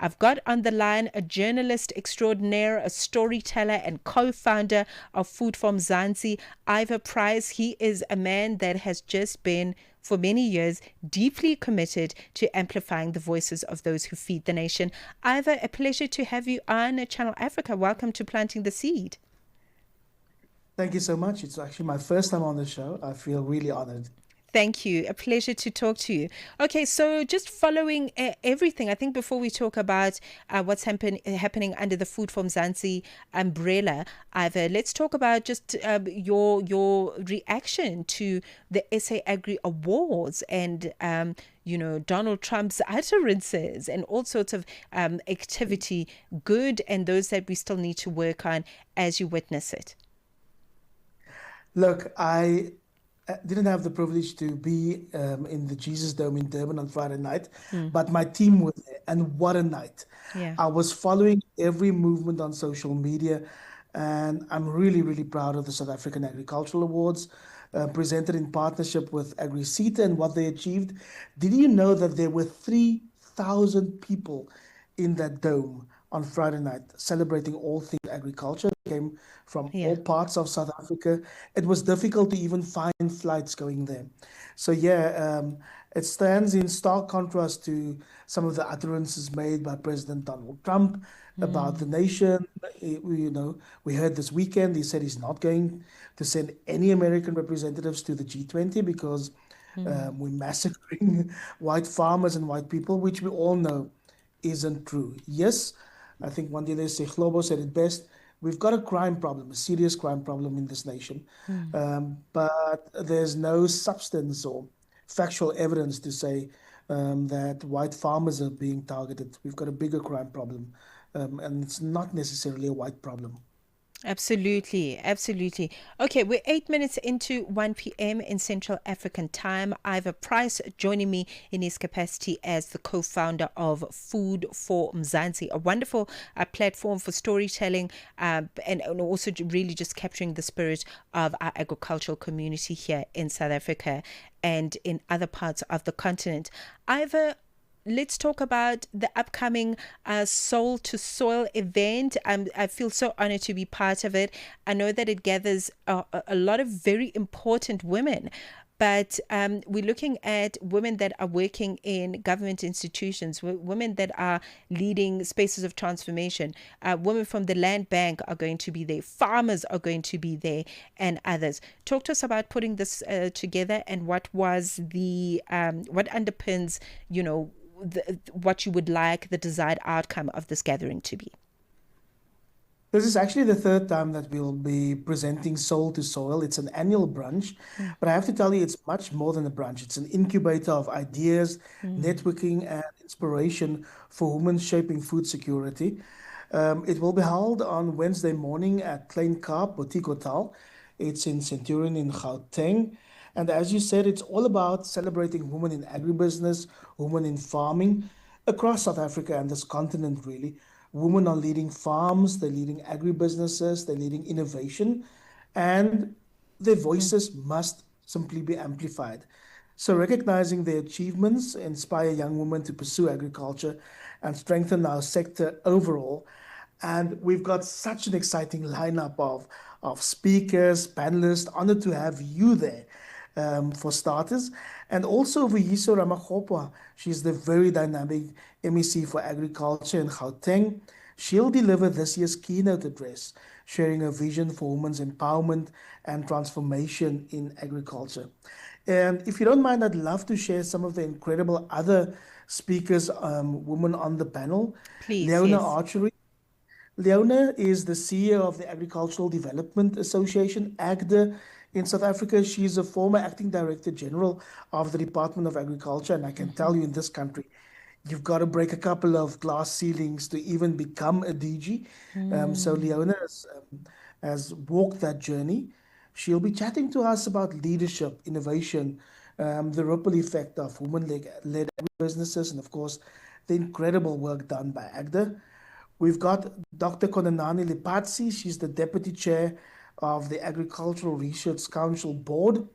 I've got on the line a journalist extraordinaire, a storyteller, and co-founder of Food For Mzansi, Ivor Price. He is a man that has just been, for many years, deeply committed to amplifying the voices of those who feed the nation. Ivor, a pleasure to have you on Channel Africa. Welcome to Planting the Seed. Thank you so much. It's actually my first time on the show. I feel really honored. Thank you. A pleasure to talk to you. Okay, so just following everything, I think before we talk about what's happening under the Food For Mzansi umbrella, Ivor, let's talk about just your reaction to the SA Agri Awards and Donald Trump's utterances and all sorts of activity, good and those that we still need to work on as you witness it. Look, I didn't have the privilege to be in the Jesus Dome in Durban on Friday night, but my team was there, and what a night. Yeah. I was following every movement on social media, and I'm really, really proud of the South African Agricultural Awards presented in partnership with AgriSeta and what they achieved. Did you know that there were 3,000 people in that dome on Friday night celebrating all things agriculture? They came from Yeah. all parts of South Africa. It was difficult to even find flights going there. So yeah, it stands in stark contrast to some of the utterances made by President Donald Trump about the nation. We heard this weekend he said he's not going to send any American representatives to the G20 because we're massacring white farmers and white people, which we all know isn't true. Yes, I think Wandile Sehlobo said it best. We've got a crime problem, a serious crime problem in this nation, but there's no substance or factual evidence to say that white farmers are being targeted. We've got a bigger crime problem, and it's not necessarily a white problem. Absolutely, absolutely. Okay, we're 8 minutes into 1 p.m. in Central African time. Ivor Price joining me in his capacity as the co-founder of Food For Mzansi, a wonderful platform for storytelling and also really just capturing the spirit of our agricultural community here in South Africa and in other parts of the continent. Ivor, let's talk about the upcoming Soul to Soil event. I feel so honored to be part of it. I know that it gathers a lot of very important women, but we're looking at women that are working in government institutions, women that are leading spaces of transformation. Women from the Land Bank are going to be there. Farmers are going to be there, and others. Talk to us about putting this together and what was what underpins, what you would like the desired outcome of this gathering to be. This is actually the third time that we'll be presenting Soul to Soil. It's an annual brunch, but I have to tell you, it's much more than a brunch. It's an incubator of ideas, networking, and inspiration for women shaping food security. It will be held on Wednesday morning at Klein Kaap Boutique Hotel. It's in Centurion in Gauteng. And as you said, it's all about celebrating women in agribusiness, women in farming across South Africa and this continent, really. Women are leading farms, they're leading agribusinesses, they're leading innovation, and their voices must simply be amplified. So, recognizing their achievements inspire young women to pursue agriculture and strengthen our sector overall. And we've got such an exciting lineup of speakers, panelists. Honored to have you there for starters. And also Vuyiso Ramakgopa. She's the very dynamic MEC for Agriculture in Gauteng. She'll deliver this year's keynote address, sharing her vision for women's empowerment and transformation in agriculture. And if you don't mind, I'd love to share some of the incredible other speakers, women on the panel. Please, Leona yes. Archery. Leona is the CEO of the Agricultural Development Association, AGDA, in South Africa. She's a former acting director general of the Department of Agriculture. And I can tell you in this country, you've got to break a couple of glass ceilings to even become a DG. So Leona has walked that journey. She'll be chatting to us about leadership, innovation, the ripple effect of women-led businesses, and of course, the incredible work done by AGDA. We've got Dr. Konanani Lipatsi. She's the deputy chair of the Agricultural Research Council Board.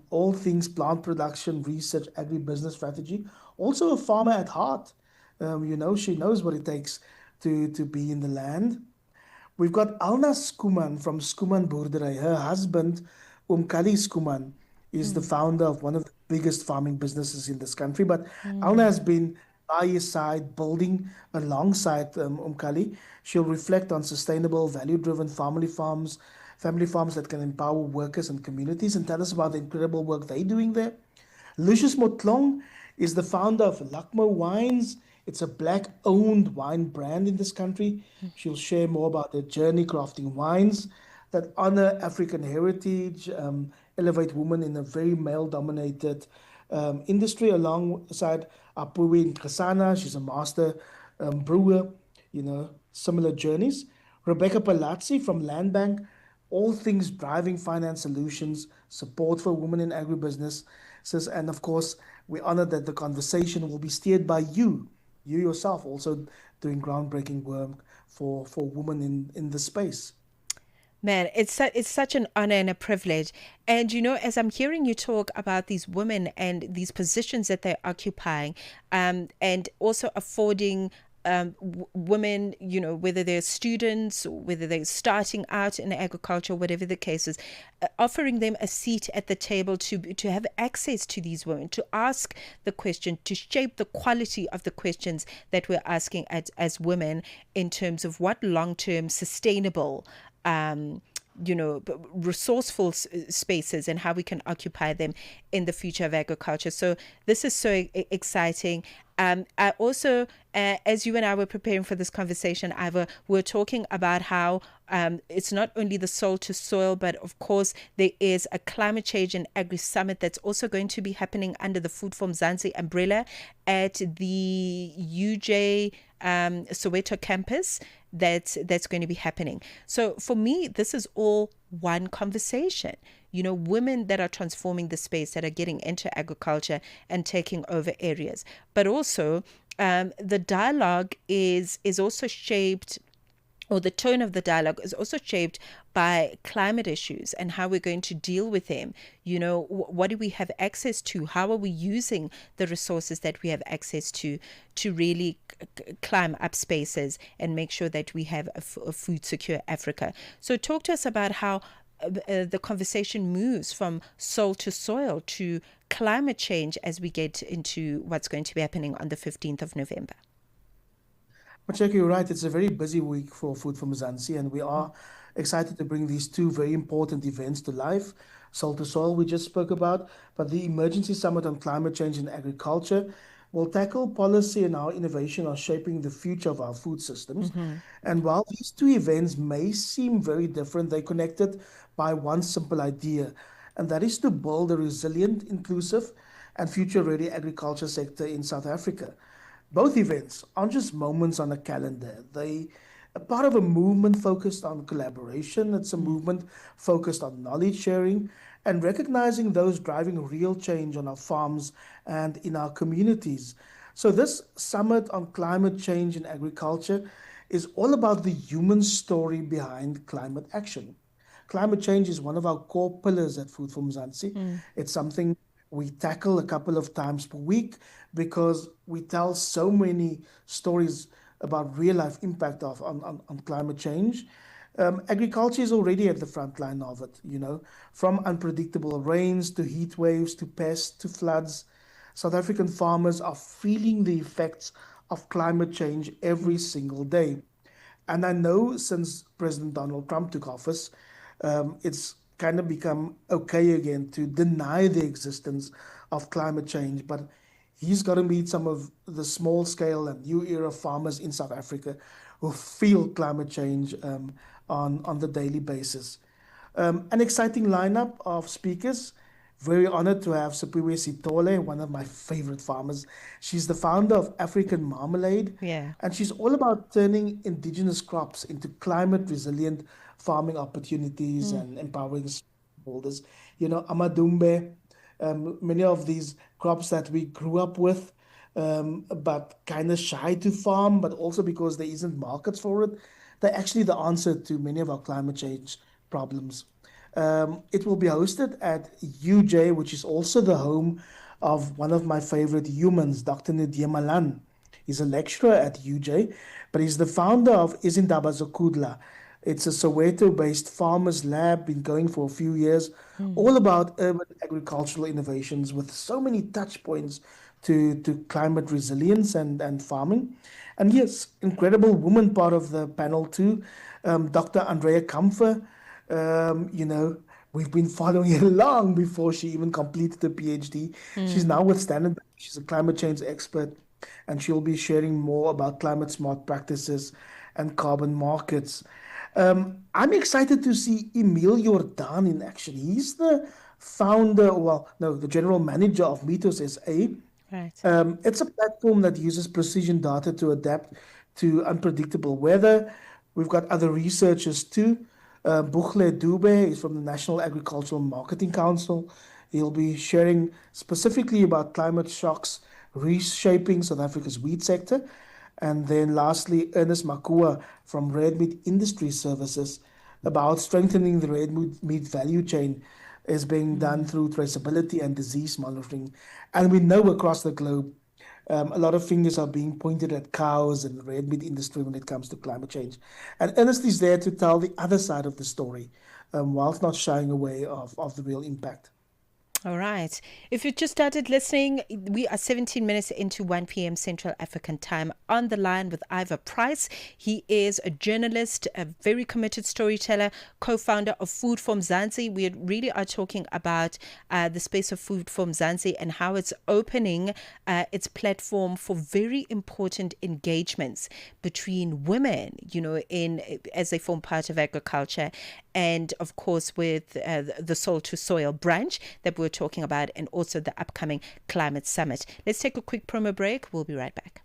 All things plant production, research, agribusiness strategy. Also a farmer at heart. She knows what it takes to be in the land. We've got Alna Skuman from Skuman Boerdery. Her husband, Kali Skuman, is the Mm, founder of one of the biggest farming businesses in this country. But Alna mm, has been by his side, building alongside Kali. She'll reflect on sustainable, value-driven family farms that can empower workers and communities, and tell us about the incredible work they're doing there. Lucius Motlong is the founder of Lakmo Wines. It's a black-owned wine brand in this country. She'll share more about their journey crafting wines that honor African heritage, elevate women in a very male-dominated industry, alongside Apuwi Nkasana. She's a master brewer, similar journeys. Rebecca Palazzi from Land Bank, all things driving finance solutions, support for women in agribusiness. Says, and of course, we honor that the conversation will be steered by you yourself, also doing groundbreaking work for women in the space. Man, it's such an honor and a privilege. And as I'm hearing you talk about these women and these positions that they're occupying, and also affording women, whether they're students or whether they're starting out in agriculture, whatever the case is, offering them a seat at the table to have access to these women, to ask the question, to shape the quality of the questions that we're asking as women in terms of what long-term sustainable um, resourceful spaces and how we can occupy them in the future of agriculture. So this is so exciting. I also, as you and I were preparing for this conversation, Ivor, we're talking about how it's not only the soul to soil, but of course there is a climate change and agri summit that's also going to be happening under the Food for Mzansi umbrella at the UJ Soweto campus. That's going to be happening. So for me, this is all one conversation. Women that are transforming the space, that are getting into agriculture and taking over areas. But also, the dialogue is also shaped, or the tone of the dialogue is also shaped by climate issues and how we're going to deal with them. What do we have access to? How are we using the resources that we have access to really climb up spaces and make sure that we have a food secure Africa? So talk to us about how the conversation moves from soul to soil to climate change as we get into what's going to be happening on the 15th of November. Macheke, you're right. It's a very busy week for Food from Mzansi, and we are excited to bring these two very important events to life. Soul to Soil, we just spoke about, but the Emergency Summit on Climate Change and Agriculture will tackle policy and how innovation are shaping the future of our food systems. Mm-hmm. And while these two events may seem very different, they're connected by one simple idea, and that is to build a resilient, inclusive, and future-ready agriculture sector in South Africa. Both events aren't just moments on a calendar. They are part of a movement focused on collaboration. It's a movement focused on knowledge sharing and recognizing those driving real change on our farms and in our communities. So, this summit on climate change in agriculture is all about the human story behind climate action. Climate change is one of our core pillars at Food for Mzansi. Mm. It's something we tackle a couple of times per week because we tell so many stories about real life impact on climate change. Agriculture is already at the front line of it, from unpredictable rains to heat waves to pests to floods. South African farmers are feeling the effects of climate change every single day. And I know since President Donald Trump took office, it's kind of become okay again to deny the existence of climate change. But he's got to meet some of the small scale and new era farmers in South Africa who feel climate change on the daily basis. An exciting lineup of speakers. Very honored to have Sipiwe Sitole, one of my favorite farmers. She's the founder of African Marmalade, Yeah. and she's all about turning indigenous crops into climate resilient farming opportunities Mm. and empowering smallholders. Amadumbe, many of these crops that we grew up with, but kind of shy to farm, but also because there isn't markets for it. They're actually the answer to many of our climate change problems. It will be hosted at UJ, which is also the home of one of my favorite humans, Dr. Nadia Malan. He's a lecturer at UJ, but he's the founder of Izindaba Zokudla. It's a Soweto-based farmers lab, been going for a few years, all about urban agricultural innovations with so many touch points to climate resilience and farming. And yes, incredible woman part of the panel too, Dr. Andrea Kamfer. You know, we've been following her long before she even completed a PhD. She's now with Standard Bank. She's a climate change expert, and she'll be sharing more about climate smart practices and carbon markets. I'm excited to see Emil Jordan in action. He's the founder, well, no, the general manager of Mythos SA. Right. It's a platform that uses precision data to adapt to unpredictable weather. We've got other researchers too. Bukhle Dube is from the National Agricultural Marketing Council. He'll be sharing specifically about climate shocks reshaping South Africa's wheat sector. And then lastly, Ernest Makua from Red Meat Industry Services about strengthening the red meat value chain is being done through traceability and disease monitoring. And we know across the globe, a lot of fingers are being pointed at cows and the red meat industry when it comes to climate change. And Ernest is there to tell the other side of the story, whilst not shying away of the real impact. All right. If you just started listening, we are 17 minutes into 1 p.m. Central African time on the line with Ivor Price. He is a journalist, a very committed storyteller, co-founder of Food For Mzansi. We really are talking about the space of Food For Mzansi and how it's opening its platform for very important engagements between women, you know, in as they form part of agriculture, and of course with the Soul to Soil branch that we're talking about, and also the upcoming climate summit. Let's take a quick promo break. We'll be right back.